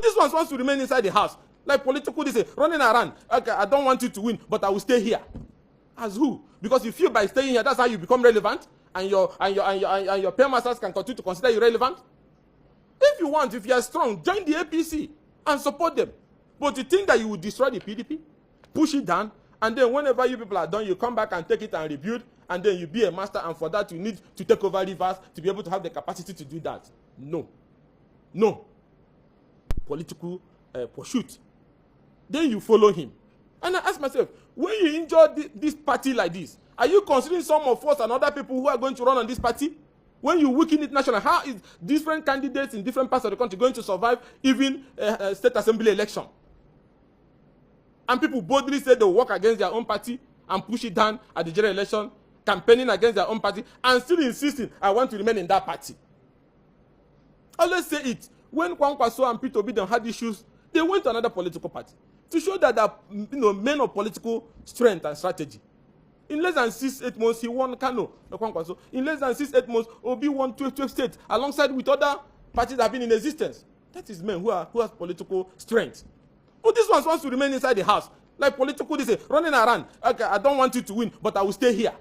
this one wants to remain inside the house. Like political, they say, running around. Okay, I don't want you to win, but I will stay here. As who? Because you feel by staying here, that's how you become relevant, and your paymasters can continue to consider you relevant. If you want, if you are strong, join the APC and support them. But you think that you will destroy the PDP, push it down, and then whenever you people are done, you come back and take it and rebuild, and then you be a master, and for that you need to take over rivers to be able to have the capacity to do that. No. No. Political pursuit. Then you follow him. And I ask myself, when you injure this party like this, are you considering some of us and other people who are going to run on this party? When you weaken it national, how is different candidates in different parts of the country going to survive even a state assembly election? And people boldly say they will work against their own party and push it down at the general election, campaigning against their own party, and still insisting, I want to remain in that party. Always say it. When Kwankwaso and Peter Obi had issues, they went to another political party to show that they're men of political strength and strategy. In less than 6-8 months, he won Kano. In less than 6-8 months, Obi won 12 states alongside with other parties that have been in existence. That is men who has political strength. But this one wants to remain inside the house. Like political, they say, running around. Okay, I don't want you to win, but I will stay here.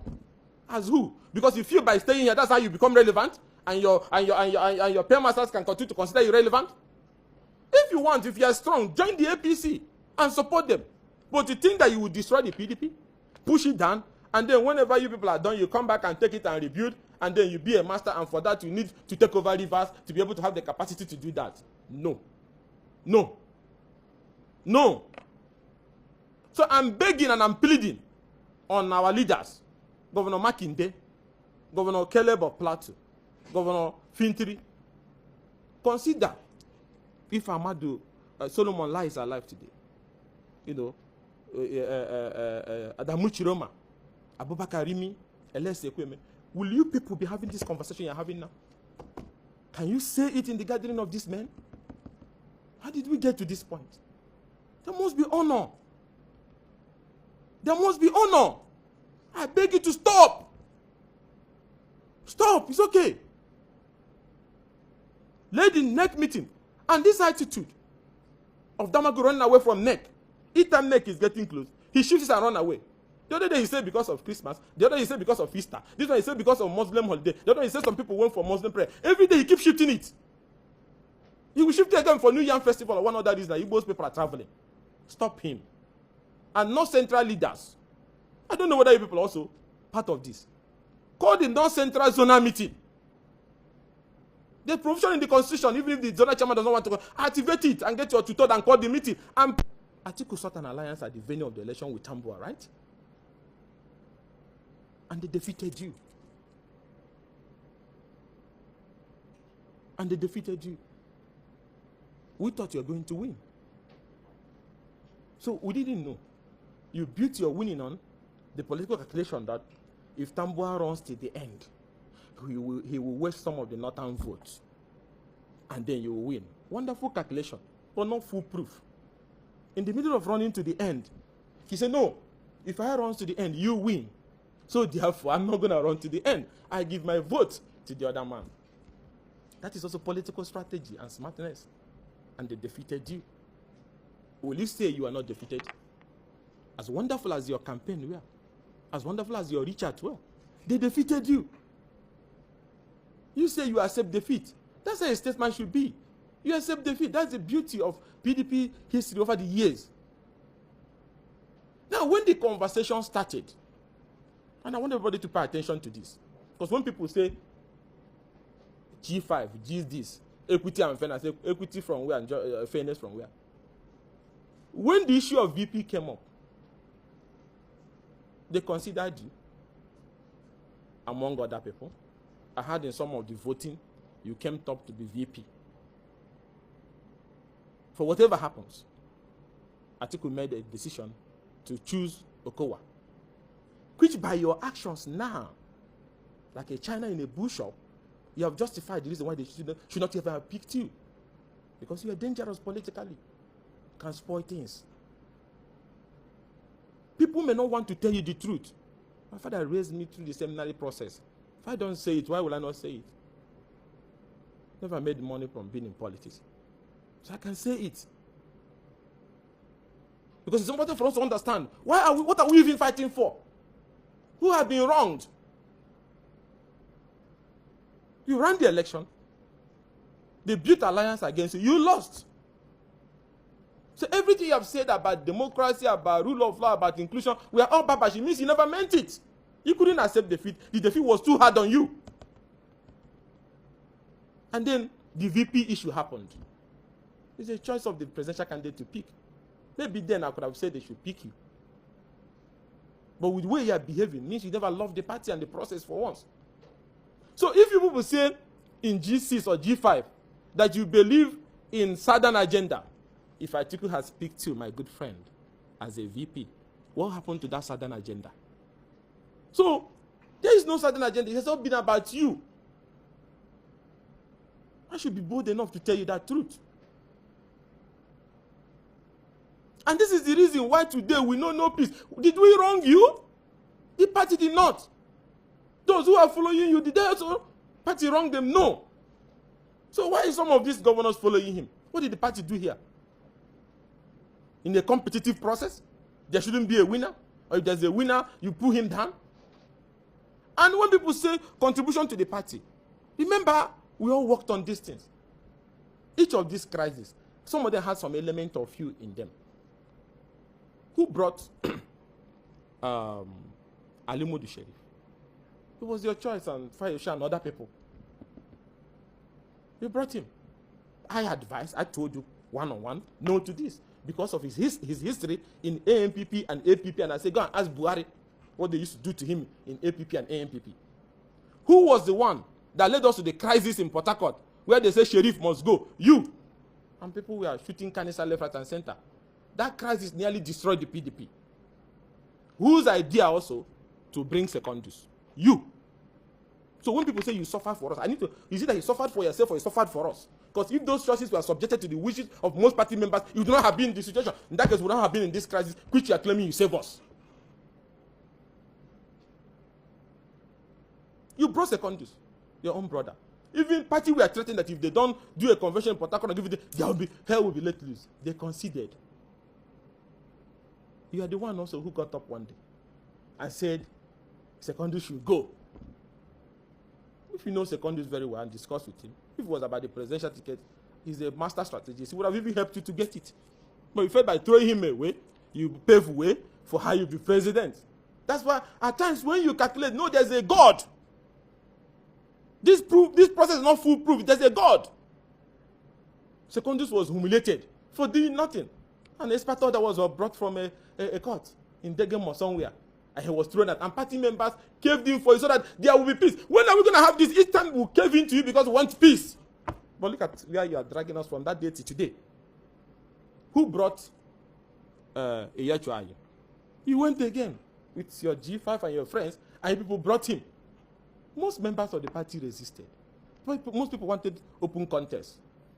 As who? Because you feel by staying here, that's how you become relevant, and your paymasters can continue to consider you relevant. If you want, if you are strong, join the APC and support them. But you think that you will destroy the PDP, push it down, and then whenever you people are done, you come back and take it and rebuild, and then you be a master, and for that you need to take over rivers to be able to have the capacity to do that. No. No. No. So I'm begging and I'm pleading on our leaders, Governor Makinde, Governor Caleb of Plateau, Governor Fintiri. Consider if Amadu Solomon Lai is alive today. You know, Adamu Chiroma, Abubakar Rimi, Elese Kweme. Will you people be having this conversation you're having now? Can you say it in the gathering of these men? How did we get to this point? There must be honor. There must be honor. I beg you to stop. Stop. It's okay. Lady neck meeting. And this attitude of Damago running away from neck. Each time neck is getting close, he shifts and run away. The other day he said because of Christmas. The other day he said because of Easter. This one he said because of Muslim holiday. The other one he said some people went for Muslim prayer. Every day he keeps shifting it. He will shift it again for New Year Festival or one other reason. Igbo's people are traveling. Stop him. And not central leaders. I don't know whether you people are also part of this. Call the non-central zonal meeting. There's provision in the constitution, even if the zonal chairman doesn't want to go, activate it and get your tutor and call the meeting. And Atiku sought an alliance at the venue of the election with Tambua, right? And they defeated you. And they defeated you. We thought you were going to win. So we didn't know. You built your winning on the political calculation that if Tambua runs to the end, he will waste some of the northern votes. And then you will win. Wonderful calculation, but not foolproof. In the middle of running to the end, he said, no, if I run to the end, you win. So therefore, I'm not going to run to the end. I give my vote to the other man. That is also political strategy and smartness. And they defeated you. Will you say you are not defeated? As wonderful as your campaign were, as wonderful as your reach out were, they defeated you. You say you accept defeat. That's how a statesman should be. You accept defeat. That's the beauty of PDP history over the years. Now, when the conversation started, and I want everybody to pay attention to this, because when people say G5, G this, equity and fairness, equity from where and fairness from where? When the issue of VP came up, they considered you, among other people. I heard in some of the voting, you came top to be VP. For whatever happens, Atiku made a decision to choose Okowa, which by your actions now, like a China in a bush shop, you have justified the reason why they should not ever have picked you. Because you are dangerous politically. Can spoil things. People may not want to tell you the truth. My father raised me through the seminary process. If I don't say it, why will I not say it? Never made money from being in politics. So I can say it. Because it's important for us to understand, what are we even fighting for? Who have been wronged? You ran the election. They built alliance against you. You lost. So everything you have said about democracy, about rule of law, about inclusion, we are all babash. It means you never meant it. You couldn't accept defeat. The defeat was too hard on you. And then the VP issue happened. It's a choice of the presidential candidate to pick. Maybe then I could have said they should pick you. But with the way you are behaving, means you never loved the party and the process for once. So if you people say in G6 or G5 that you believe in Southern agenda, if Atiku has picked you, my good friend, as a VP, what happened to that Southern agenda? So there is no Southern agenda. It has all been about you. I should be bold enough to tell you that truth. And this is the reason why today we know no peace. Did we wrong you? The party did not. Those who are following you, did they also? Party wrong them? No. So why is some of these governors following him? What did the party do here? In a competitive process, there shouldn't be a winner. Or if there's a winner, you pull him down. And when people say contribution to the party, remember, we all worked on these things. Each of these crises, some of them had some element of you in them. Who brought Alimodu Sheriff? It was your choice, and Fayosha and other people. You brought him. I advised, I told you one-on-one, no to this. Because of his history in AMPP and APP, and I said, go and ask Buhari what they used to do to him in APP and AMPP. Who was the one that led us to the crisis in Port Harcourt, where they say Sheriff must go? You. And people were shooting canister left, right, and center. That crisis nearly destroyed the PDP. Whose idea also to bring Secondus? You. So when people say you suffered for us, I need to, is it that you suffered for yourself or you suffered for us? Because if those choices were subjected to the wishes of most party members, you would not have been in this situation. In that case, we would not have been in this crisis, which you are claiming you save us. You brought Secondus, your own brother. Even party were threatened that if they don't do a convention in Port Harcourt, hell will be let loose. They conceded. You are the one also who got up one day and said, Secondus should go. If you know Secondus very well and discuss with him, if it was about the presidential ticket, he's a master strategist. He would have even helped you to get it. But you felt by throwing him away, you pave way for how you be president. That's why at times when you calculate, no, there's a God. This process is not foolproof. There's a God. Secondus was humiliated for doing nothing. An expert that was brought from a court in Degem or somewhere. And he was thrown out. And party members caved in for it so that there will be peace. When are we going to have this? Each time we'll cave into you because we want peace. But look at where you are dragging us from that day to today. Who brought Eyachu Ayu? You went again with your G5 and your friends, and people brought him. Most members of the party resisted. Most people wanted open contest.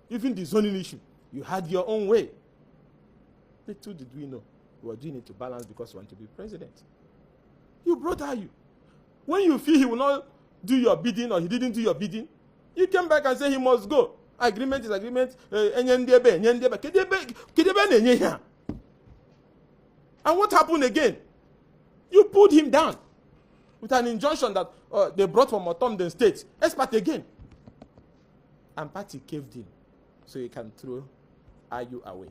Even the zoning issue, you had your own way. Little did we know you were doing it to balance because you want to be president. You brought Ayu. When you feel he will not do your bidding or he didn't do your bidding, you came back and say he must go. Agreement is agreement. And what happened again? You pulled him down with an injunction that they brought from Otomden State. Expert again. And party caved in so you can throw Ayu away.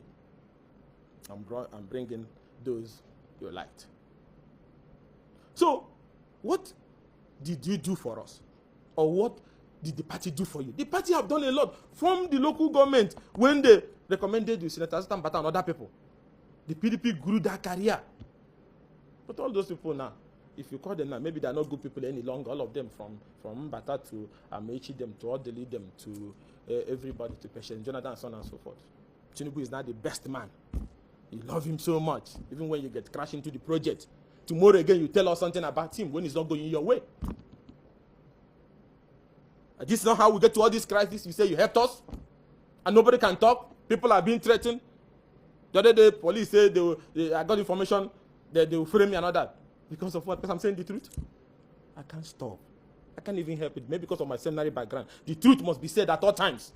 I'm bringing those you liked. So, what did you do for us? Or what did the party do for you? The party have done a lot from the local government when they recommended you, Senator Stambata and other people. The PDP grew their career. But all those people now, if you call them now, maybe they're not good people any longer. All of them from Mbata to Amechi, them to Odeli, them to everybody, to Patient Jonathan, and so on and so forth. Tinubu is now the best man. You love him so much, even when you get crashed into the project. Tomorrow again, you tell us something about him when he's not going your way. This is not how we get to all these crises. You say you helped us, and nobody can talk. People are being threatened. The other day, police said I got information that they will frame me and all that. Because of what? Because I'm saying the truth. I can't stop. I can't even help it. Maybe because of my seminary background. The truth must be said at all times.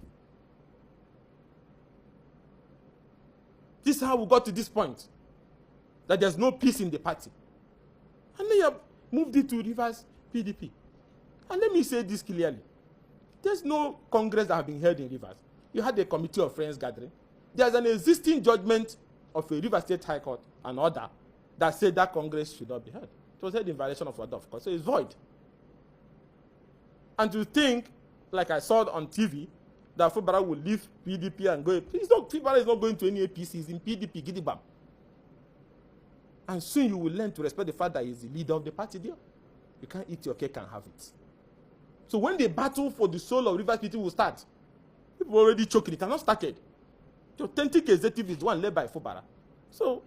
This is how we got to this point. That there's no peace in the party. And then you have moved it to Rivers PDP. And let me say this clearly. There's no Congress that have been held in Rivers. You had a committee of friends gathering. There's an existing judgment of a Rivers State High Court, an order, that said that Congress should not be held. It was held in violation of order, of course, so it's void. And to think, like I saw on TV, that Fubara will leave PDP and go. Fubara is not going to any APC, he's in PDP, Gidibam. And soon you will learn to respect the fact that he's the leader of the party there. You can't eat your cake and have it. So when the battle for the soul of Rivers PDP will start, people already choking. It has not started. The authentic executive is the one led by Fubara. So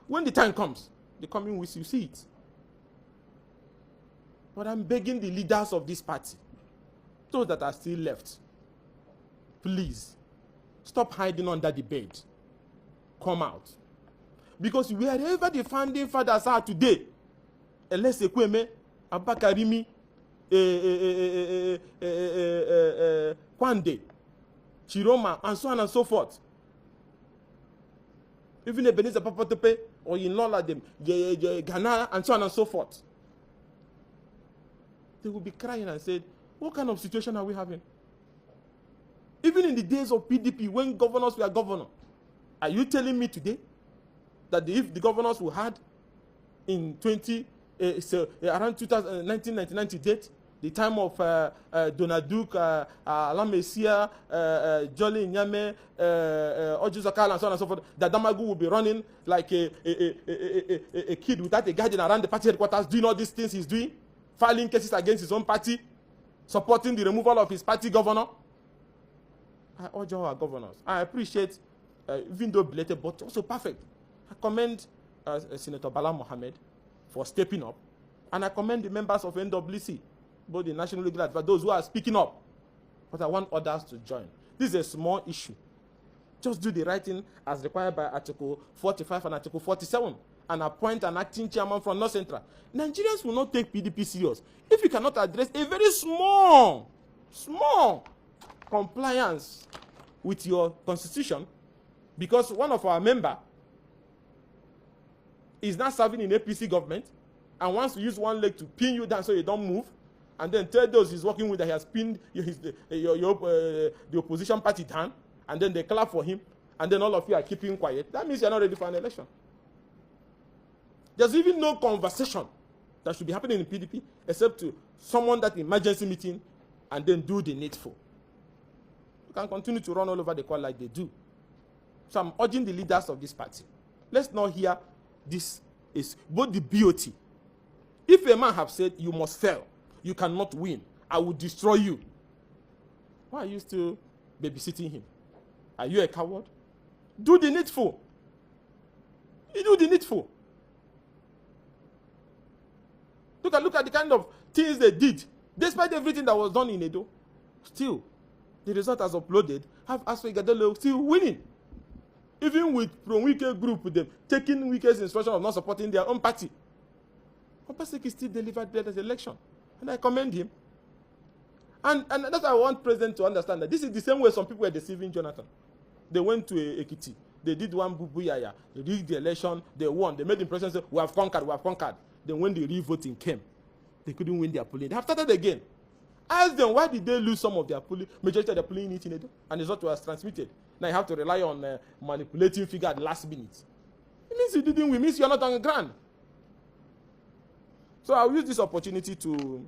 when the time comes, the coming weeks, you see it. But I'm begging the leaders of this party, those that are still left, please, stop hiding under the bed. Come out. Because wherever the founding fathers are today, Elese Kweme, Abakarimi, Kwande, Chiroma, and so on and so forth. Even Ebenezer Papatepe, or in all of them, Ghana, and so on and so forth. They will be crying and said, what kind of situation are we having? Even in the days of PDP, when governors were governor, are you telling me today that if the governors we had in around 1999 to date, the time of Donald Duke, Alain Messia, Jolly Nyame, Ojuzakal, and so on and so forth, that Damagu will be running like a kid without a guardian around the party headquarters, doing all these things he's doing, filing cases against his own party, supporting the removal of his party governor. I urge our governors. I appreciate, even though belated, but also perfect. I commend Senator Bala Mohammed for stepping up, and I commend the members of NWC, both the National Legal Advice, those who are speaking up. But I want others to join. This is a small issue. Just do the right thing as required by Article 45 and Article 47, and appoint an acting chairman from North Central. Nigerians will not take PDP serious if you cannot address a very small compliance with your constitution, because one of our members is now serving in APC government and wants to use one leg to pin you down so you don't move, and then tell those he's working with that he has pinned the opposition party down, and then they clap for him, and then all of you are keeping quiet. That means you're not ready for an election. There's even no conversation that should be happening in PDP except to summon that emergency meeting and then do the needful. You can continue to run all over the court like they do. So I'm urging the leaders of this party, let's not hear this is both the BOT. If a man have said you must fail, you cannot win, I will destroy you, why are you still babysitting him? Are you a coward? Do the needful. You do the needful. Look at the kind of things they did. Despite everything that was done in Edo, still, the result has uploaded, have Aswe Gadolo still winning. Even with Pro-Wike group with them, taking Wike's instruction of not supporting their own party. Obaseki still delivered that election. And I commend him. And that's why I want President to understand that this is the same way some people were deceiving Jonathan. They went to Ekiti. They did one bubu-yaya. They rigged the election. They won. They made the impression, say, we have conquered, we have conquered. Then when the re-voting came, they couldn't win their polling. They have started again. Ask them, why did they lose some of their polling, majority of their polling unit in Edo? And the result was transmitted. Now you have to rely on manipulating figure at the last minute. It means you didn't win. It means you're not on the ground. So I'll use this opportunity to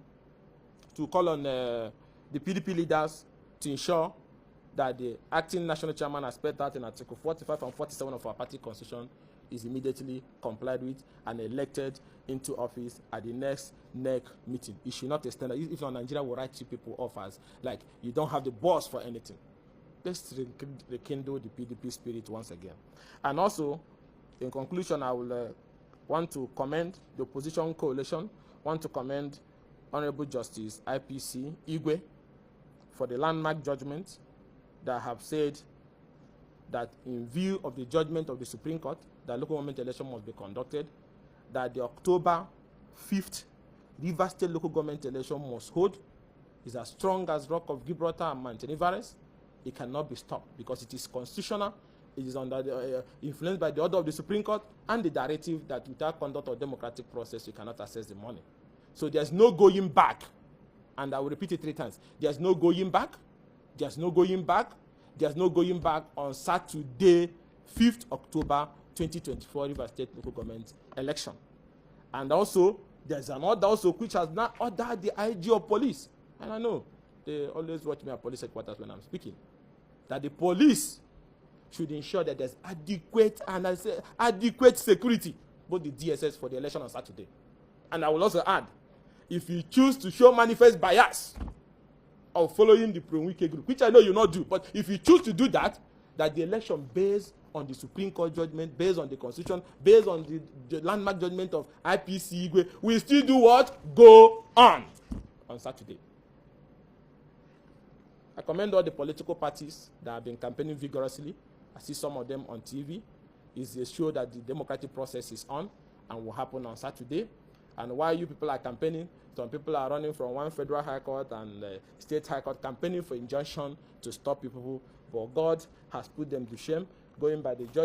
call on the PDP leaders to ensure that the acting national chairman, as spelled out in Article 45 and 47 of our party constitution, is immediately complied with and elected into office at the next NEC meeting. It should not extend. If not, Nigeria will write you people off as like you don't have the boss for anything. Let's rekindle the PDP spirit once again. And also, in conclusion, I will want to commend the opposition coalition, want to commend Honorable Justice IPC Igwe for the landmark judgment that have said that in view of the judgment of the Supreme Court, that local government election must be conducted, that the October 5th Rivers State local government election must hold, is as strong as Rock of Gibraltar and Mount Everest. It cannot be stopped because it is constitutional, It is under the, influenced by the order of the Supreme Court and the directive that without conduct or democratic process, you cannot access the money. So there's no going back. And I will repeat it 3 times. There's no going back. There's no going back. There's no going back on Saturday, 5th October 2024 Rivers State Local Government election. And also, there's an order also which has now ordered the IG of police. And I know they always watch me at police headquarters when I'm speaking. That the police should ensure that there's adequate and I say adequate security, both the DSS for the election on Saturday. And I will also add, if you choose to show manifest bias of following the pro-Wike group, which I know you not do, but if you choose to do that, that the election based on the Supreme Court judgment, based on the Constitution, based on the landmark judgment of APC, we still do what? Go on Saturday. I commend all the political parties that have been campaigning vigorously. I see some of them on TV. It's a show that the democratic process is on and will happen on Saturday. And while you people are campaigning, some people are running from one federal high court and state high court campaigning for injunction to stop people. But God has put them to shame, going by the judge.